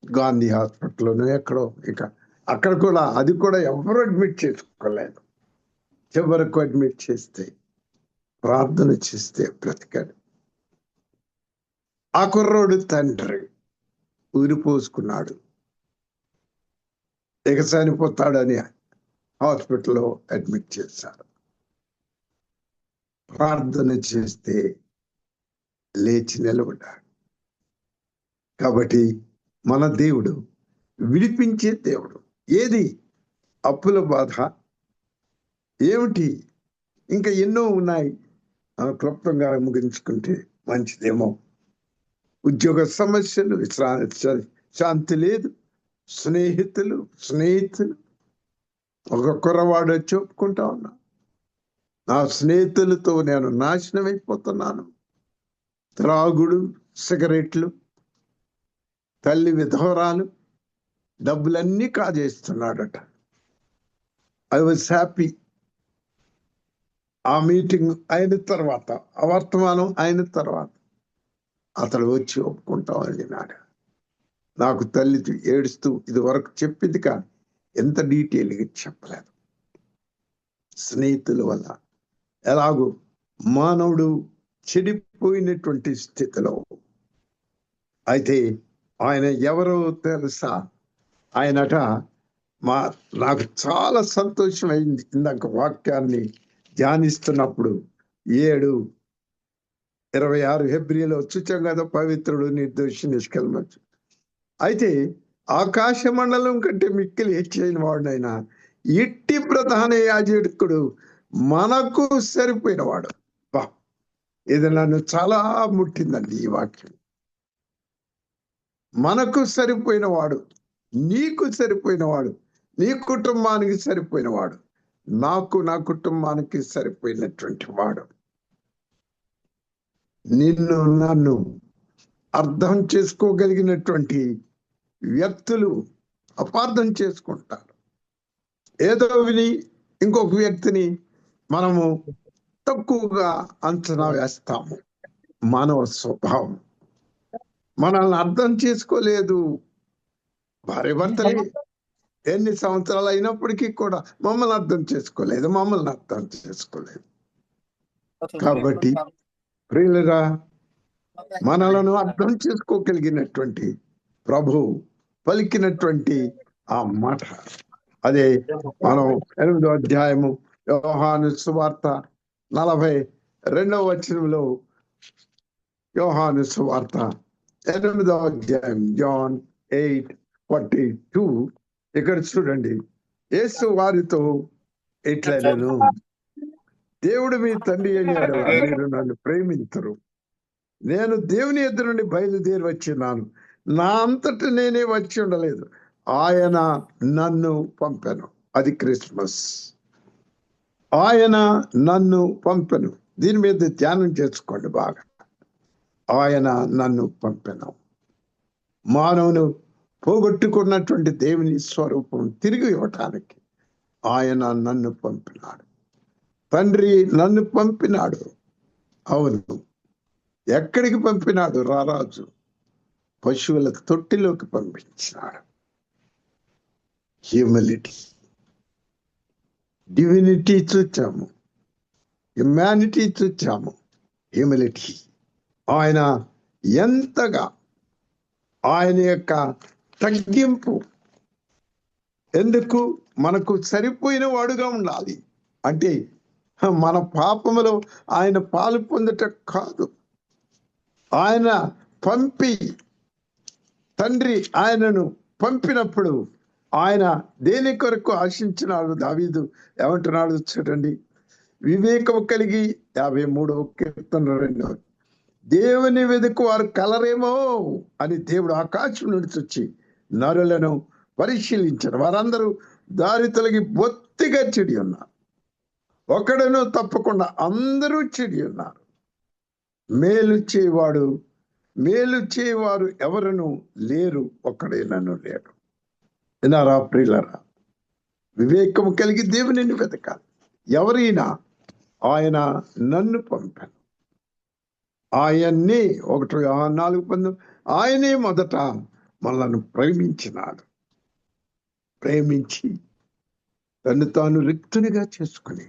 గాంధీ హాస్పిటల్లోనూ ఎక్కడో, ఇక అక్కడ కూడా అది కూడా ఎవరు అడ్మిట్ చేసుకోలేదు. చివరకు అడ్మిట్ చేస్తే, ప్రార్థన చేస్తే బ్రతికాడు. ఆ కుర్రోడు తండ్రి ఊరిపోసుకున్నాడు, ఇక చనిపోతాడని హాస్పిటల్లో అడ్మిట్ చేశారు. ప్రార్థన చేస్తే లేచి నిలబడ్డాడు. కాబట్టి మన దేవుడు విడిపించే దేవుడు. ఏది? అప్పుల బాధ ఏమిటి? ఇంకా ఎన్నో ఉన్నాయి, క్లుప్తంగా ముగించుకుంటే మంచిదేమో. ఉద్యోగ సమస్యలు, శాంతి లేదు, స్నేహితులు ఒక కుర్రవాడు చెప్పుకుంటా ఉన్నా, నా స్నేహితులతో నేను నాశనం అయిపోతున్నాను. త్రాగుడు, సిగరెట్లు, తల్లి విధవరాలు, డబ్బులన్నీ కాజేస్తున్నాడట. I was happy. ఆ మీటింగ్ అయిన తర్వాత, ఆ వర్తమానం అయిన తర్వాత అతడు వచ్చి ఒప్పుకుంటామని నాడు. నాకు తల్లి ఏడుస్తూ ఇది వరకు చెప్పింది కానీ ఎంత డీటెయిల్గా చెప్పలేదు. స్నేహితుల వల్ల ఎలాగో మానవుడు చెడిపోయినటువంటి స్థితిలో, అయితే ఆయన ఎవరో తెలుసా? ఆయనట నాకు చాలా సంతోషమైంది ఇందాక వాక్యాన్ని ధ్యానిస్తున్నప్పుడు. 7:26 హెబ్రీలో చూచాం కదా, పవిత్రుడు నిర్దోషి నిష్కల్మషుడు. అయితే ఆకాశ మండలం కంటే మిక్కిలి హెచ్చైన వాడునైనా ఇట్టి ప్రధాన యాజకుడు మనకు సరిపోయినవాడు. ఇది నన్ను చాలా ముట్టిందండి ఈ వాక్యం. మనకు సరిపోయినవాడు, నీకు సరిపోయినవాడు, నీ కుటుంబానికి సరిపోయినవాడు, నాకు నా కుటుంబానికి సరిపోయినటువంటి వాడు. నిన్ను నన్ను అర్థం చేసుకోగలిగినటువంటి వ్యక్తులు అపార్థం చేసుకుంటారు. ఏదో విని ఇంకొక వ్యక్తిని మనము తక్కువగా అంచనా వేస్తాము. మానవ స్వభావం. మనల్ని అర్థం చేసుకోలేదు. భార్య భర్తలే ఎన్ని సంవత్సరాలు అయినప్పటికీ కూడా మమ్మల్ని అర్థం చేసుకోలేదు. కాబట్టి ప్రియులుగా మనలను అర్థం చేసుకోగలిగినటువంటి ప్రభు పలికినటువంటి ఆ మాట, అదే మనం 8వ అధ్యాయము యోహాను సువార్త 42వ వచనంలో, యోహాను సువార్త 8వ అధ్యాయం John 8:42 ఇక్కడ చూడండి. యేసు వారితో ఇట్లనెను, దేవుడు మీ తండ్రి అయినాడు, మీరు నన్ను ప్రేమించరు. నేను దేవుని యొద్ద నుండి బయలుదేరి వచ్చినాను, నా అంతట నేనే వచ్చి ఉండలేదు, ఆయన నన్ను పంపెను. అది క్రిస్మస్. ఆయన నన్ను పంపెను. దీని మీద ధ్యానం చేసుకోండి బాగా. ఆయన నన్ను పంపెను. మానవును పోగొట్టుకున్నటువంటి దేవుని స్వరూపం తిరిగి ఇవ్వటానికి ఆయన నన్ను పంపినాడు. తండ్రి నన్ను పంపినాడు. అవును, ఎక్కడికి పంపినాడు? రారాజు పశువుల తొట్టిలోకి పంపించినాడు. హ్యూమిలిటీ, డివినిటీ చూచాము, హ్యుమానిటీ చూచాము, హ్యూమిలిటీ. ఆయన ఎంతగా ఆయన యొక్క తగ్గింపు, ఎందుకు? మనకు సరిపోయిన వాడుగా ఉండాలి. అంటే మన పాపములో ఆయన పాలు పొందట కాదు, ఆయన పంపి, తండ్రి ఆయనను పంపినప్పుడు ఆయన దేని కొరకు ఆశించినాడు? దావీదు ఏమంటున్నాడు చూడండి. వివేకము కలిగి 53వ కీర్తన 2, దేవుని వెదుకు వారు కలరేమో అని దేవుడు ఆకాశం నుండి వచ్చి నరులను పరిశీలించారు. వారందరూ దారి తొలగి బొత్తిగా చెడి ఉన్నారు, ఒకడును తప్పకుండా అందరూ చెడి ఉన్నారు. మేలు చేయవారు ఎవరును లేరు, ఒక్కడైనను లేరు. వినారా ప్రియులారా? వివేకము కలిగి దేవుని వెతకాలి. ఎవరైనా ఆయన నన్ను పంపాను. ఆయన్నే 1 యోహాను 4:19 ఆయనే మొదట మనల్ని ప్రేమించినాడు. ప్రేమించి తను తాను రిక్తునిగా చేసుకుని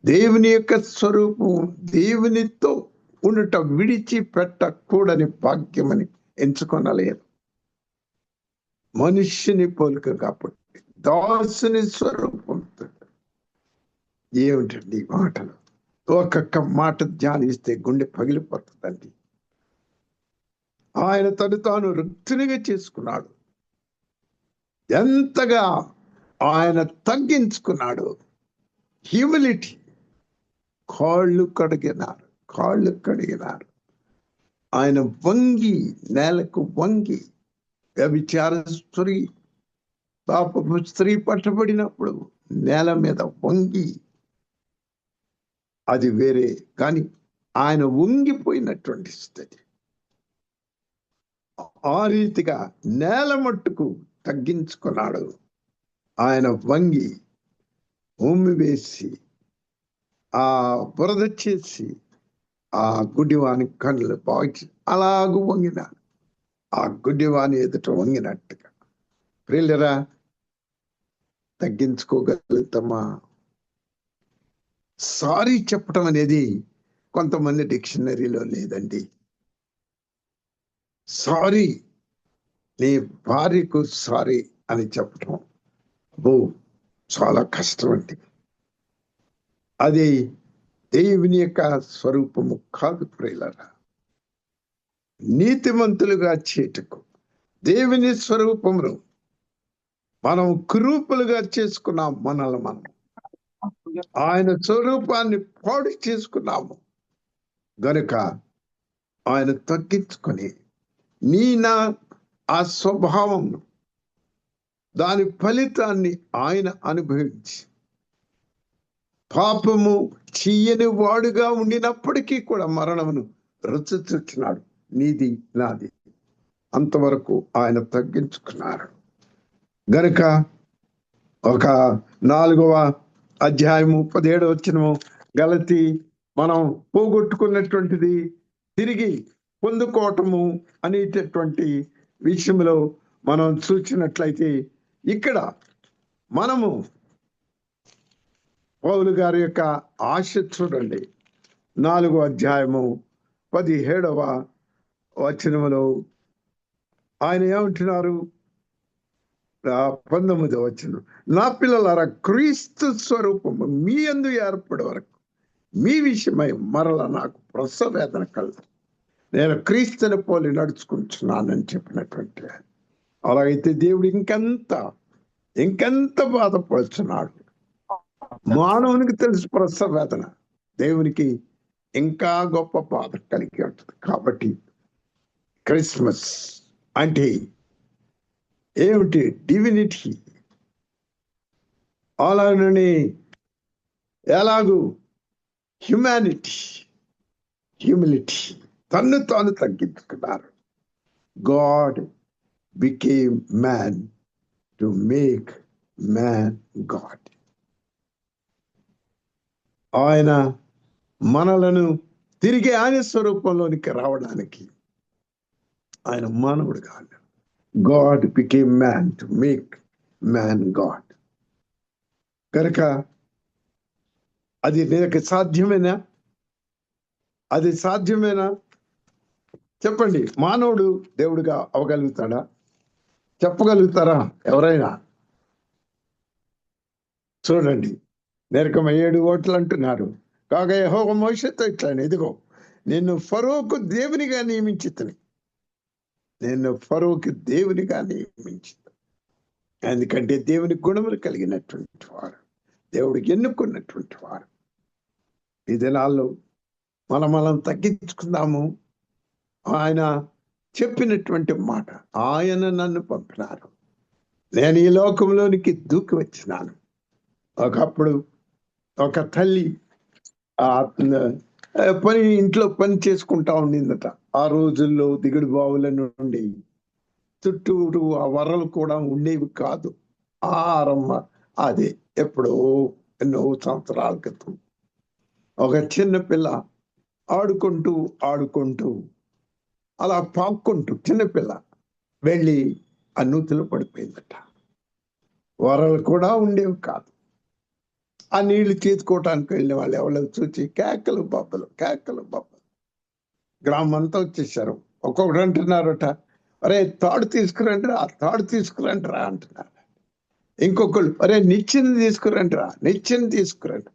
దేవుని యొక్క స్వరూపం, దేవునితో ఉండుట విడిచిపెట్టకూడని భాగ్యమని ఎంచుకొనలేదు. మనుష్యుని పోలిక కాబట్టి దాసుని స్వరూపంతో. ఏమిటండి మాటలు? ఒక్కొక్క మాట ధ్యానిస్తే గుండె పగిలిపోతుందండి. ఆయన తను తాను రిక్తునిగా చేసుకున్నాడు. ఎంతగా ఆయన తగ్గించుకున్నాడు. హ్యూమిలిటీ. కాళ్ళు కడిగినారు. ఆయన వంగి, నేలకు వంగి, వ్యభిచార పాపపు స్త్రీ పట్టబడినప్పుడు నేల మీద వంగి, అది వేరే, కానీ ఆయన వంగిపోయినటువంటి స్థితి. ఆ రీతిగా నేల మట్టుకు తగ్గించుకున్నాడు. ఆయన వంగి ఉమ్మి వేసి, ఆ బురద చేసి, ఆ గుడివాని కళ్ళు బాగు అలాగూ వంగినాను, ఆ గుడ్డివాని ఎదుట వంగినట్టుగా. ప్రియులరా, తగ్గించుకోగలుగుతామా? సారీ చెప్పటం అనేది కొంతమంది డిక్షనరీలో లేదండి. సారీ, నీ భార్యకు సారీ అని చెప్పటం చాలా కష్టం అండి. అది దేవుని యొక్క స్వరూపము కాదు ప్రియులరా. నీతిమంతులుగా చేటుకు దేవుని స్వరూపమును మనం కురూపులుగా చేసుకున్నాం. మనల్ని మనం ఆయన స్వరూపాన్ని పాడు చేసుకున్నాము గనుక ఆయన తగ్గించుకొని నా ఆ స్వభావం, దాని ఫలితాన్ని ఆయన అనుభవించి పాపము చెయ్యని వాడుగా ఉండినప్పటికీ కూడా మరణమును రుచి చూచినాడు. నీది నాది అంతవరకు ఆయన తగ్గించుకున్నారు గనుక ఒక 4వ అధ్యాయము 17వ వచనము, గలతీ మనం పోగొట్టుకున్నటువంటిది తిరిగి పొందుకోవటము అనేటటువంటి విషయంలో మనం చూసినట్లయితే ఇక్కడ మనము పౌలు గారి యొక్క ఆశ చూడండి. 4వ అధ్యాయము 17వ వచనములో ఆయన ఏమంటున్నారు? 19వ వచనం, నా పిల్లలారా, క్రీస్తు స్వరూపము మీ యందు ఏర్పడే వరకు మీ విషయమై మరల నాకు ప్రసవ వేదన కలదు. నేను క్రీస్తుని పోలి నడుచుకుంటున్నానని చెప్పినటువంటి, అలాగైతే దేవుడు ఇంకెంత బాధపడుతున్నాడు. మానవునికి తెలుసు ప్రసవ వేదన, దేవునికి ఇంకా గొప్ప బాధ కలిగి ఉంటుంది. కాబట్టి క్రిస్మస్ అంటే ఏమిటి? డివినిటీ. అలానే ఎలాగూ హ్యూమిలిటీ, తన్ను తాను తగ్గించుకున్నారు. God became man to make man God. ఆయన మనలను తిరిగి ఆయన స్వరూపంలోనికి రావడానికి ఆయన మానవుడుగా అన్నాడు. God became man to make man God. కనుక అది నీకు సాధ్యమేనా? అది సాధ్యమేనా? చెప్పండి. మానవుడు దేవుడిగా అవగలుగుతాడా? చెప్పగలుగుతారా ఎవరైనా? చూడండి, నేరకమ 7 ఓట్లు అంటున్నారు. కాగా యెహోవా మోషేతో ఇట్లా, ఇదిగో నిన్ను ఫరోకు దేవునిగా నియమించితిని. ఎందుకంటే దేవుని గుణములు కలిగినటువంటి వారు, దేవుడికి ఎన్నుకున్నటువంటి వారు. ఈ దినాల్లో మనం తగ్గించుకుందాము. ఆయన చెప్పినటువంటి మాట, ఆయన నన్ను పంపినారు, నేను ఈ లోకంలోనికి దూకి వచ్చినాను. ఒకప్పుడు ఒక తల్లి ఇంట్లో పని చేసుకుంటా ఉండిందట. ఆ రోజుల్లో దిగుడు బావుల నుండి చుట్టూరు ఆ వరలు కూడా ఉండేవి కాదు. అదే ఎప్పుడో ఎన్నో సంవత్సరాల క్రితం ఒక చిన్న పిల్ల ఆడుకుంటూ అలా పాక్కుంటూ చిన్నపిల్ల వెళ్ళి ఆ నూతిలో పడిపోయిందట. వరలు కూడా ఉండేవి కాదు. ఆ నీళ్లు తీసుకోవటానికి వెళ్ళిన వాళ్ళు ఎవరో చూసి కేకలు బొబ్బలు. గ్రామం అంతా వచ్చేసారు. ఒక్కొక్కడు అంటున్నారట, అరే తాడు తీసుకురండి రా అంటున్నారు. ఇంకొకళ్ళు, అరే నిచ్చెన తీసుకురండి.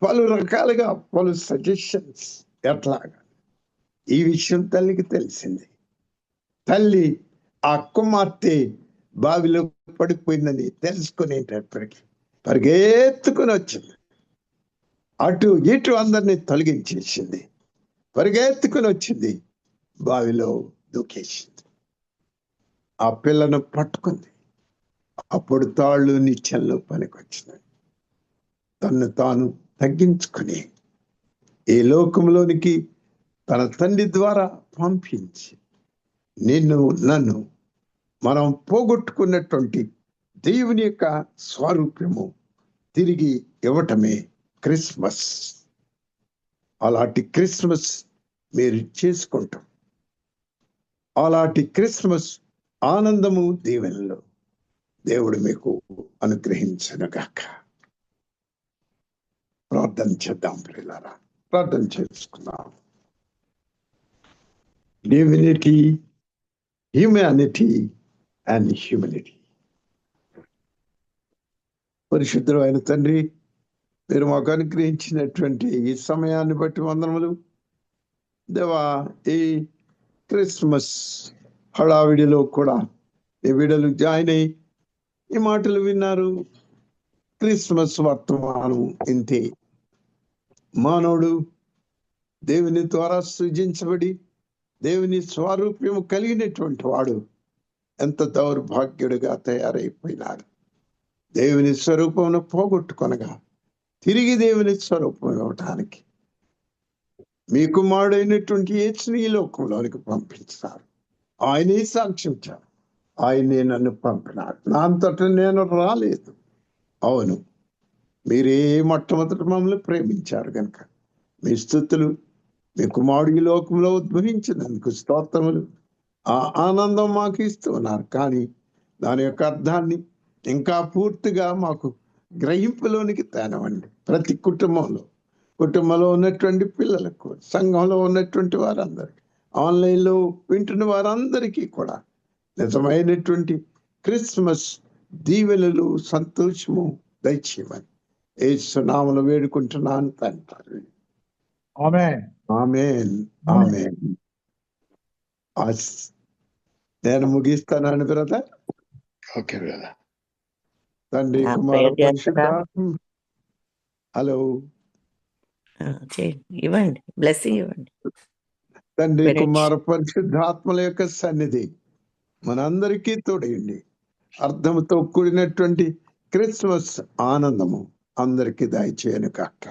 పలు రకాలుగా పలు సజెషన్స్. ఎట్లాగా ఈ విషయం తల్లికి తెలిసింది. తల్లి ఆ కుమార్తె బావిలో పడిపోయిందని తెలుసుకునేటప్పటికి పరిగెత్తుకుని వచ్చింది. అటు ఇటు అందరినీ తొలగించేసింది. పరిగెత్తుకుని వచ్చింది, బావిలో దూకేసింది. ఆ పిల్లను పట్టుకుంది. అప్పుడు తాళ్ళు నిచ్చెనలు పనికొచ్చినాయి. తన్ను తాను తగ్గించుకుని ఈ లోకంలోనికి తన తండ్రి ద్వారా పంపించి నన్ను మనం పోగొట్టుకున్నటువంటి దేవుని యొక్క స్వరూపము తిరిగి ఇవ్వటమే క్రిస్మస్. అలాంటి క్రిస్మస్ మీరు చేసుకుంటాం. అలాంటి క్రిస్మస్ ఆనందము దీవెనలు దేవుడు మీకు అనుగ్రహించనుగాక. ప్రార్థన చేద్దాం ప్రియులారా, ప్రార్థన చేసుకుందాం. Divinity, humanity and humanity. పరిశుద్ధుడు అయిన తండ్రి, మీరు మాకు అనుగ్రహించినటువంటి ఈ సమయాన్ని బట్టి వందనములు దేవా. ఈ క్రిస్మస్ హడావిడిలో కూడా ఈ వీడియోలు జాయిన్ అయ్యి ఈ మాటలు విన్నారు. క్రిస్మస్ వర్తమానం ఇంతే. మానవుడు దేవుని ద్వారా సృజించబడి దేవుని స్వరూప్యము కలిగినటువంటి వాడు ఎంత దౌర్భాగ్యుడిగా తయారైపోయినాడు. దేవుని స్వరూపమును పోగొట్టుకొనగా తిరిగి దేవుని స్వరూపం ఇవ్వటానికి మీ కుమారుడైనటువంటి యేసుని ఈ లోకంలోనికి పంపించారు. ఆయనే సాక్ష్యించారు, ఆయనే నన్ను పంపినాడు, నా అంతటా నేను రాలేదు. అవును, మీరే మొట్టమొదటి మమ్మల్ని ప్రేమించారు కనుక మీ స్తుతులు. మీ కుమారుడు ఈ లోకంలో ఉద్భవించినందుకు స్తోత్రములు. ఆ ఆనందం మాకు ఇస్తూ ఉన్నారు, కానీ దాని యొక్క అర్థాన్ని ఇంకా పూర్తిగా మాకు గ్రహింపులోనికి తేనవండి. ప్రతి కుటుంబంలో ఉన్నటువంటి పిల్లలకు, సంఘంలో ఉన్నటువంటి వారందరికీ, ఆన్లైన్లో వింటున్న వారందరికీ కూడా నిజమైనటువంటి క్రిస్మస్ దీవెనలు, సంతోషము దయచేయమని యేసు నామములో వేడుకుంటున్నాను తండ్రి. ఆమేన్. ఆమేన్. ఆమేన్. నేను ముగిస్తాను బ్రదర్. Okay brother. తండ్రి, కుమార, పరిశుద్ధాత్మ. హలో, ఇవ్వండి, బ్లెస్సింగ్ ఇవ్వండి. తండ్రి, కుమార, పరిశుద్ధాత్మల యొక్క సన్నిధి మనందరికీ తోడయండి. అర్థంతో కూడినటువంటి క్రిస్మస్ ఆనందము అందరికీ దయచేయను కాక.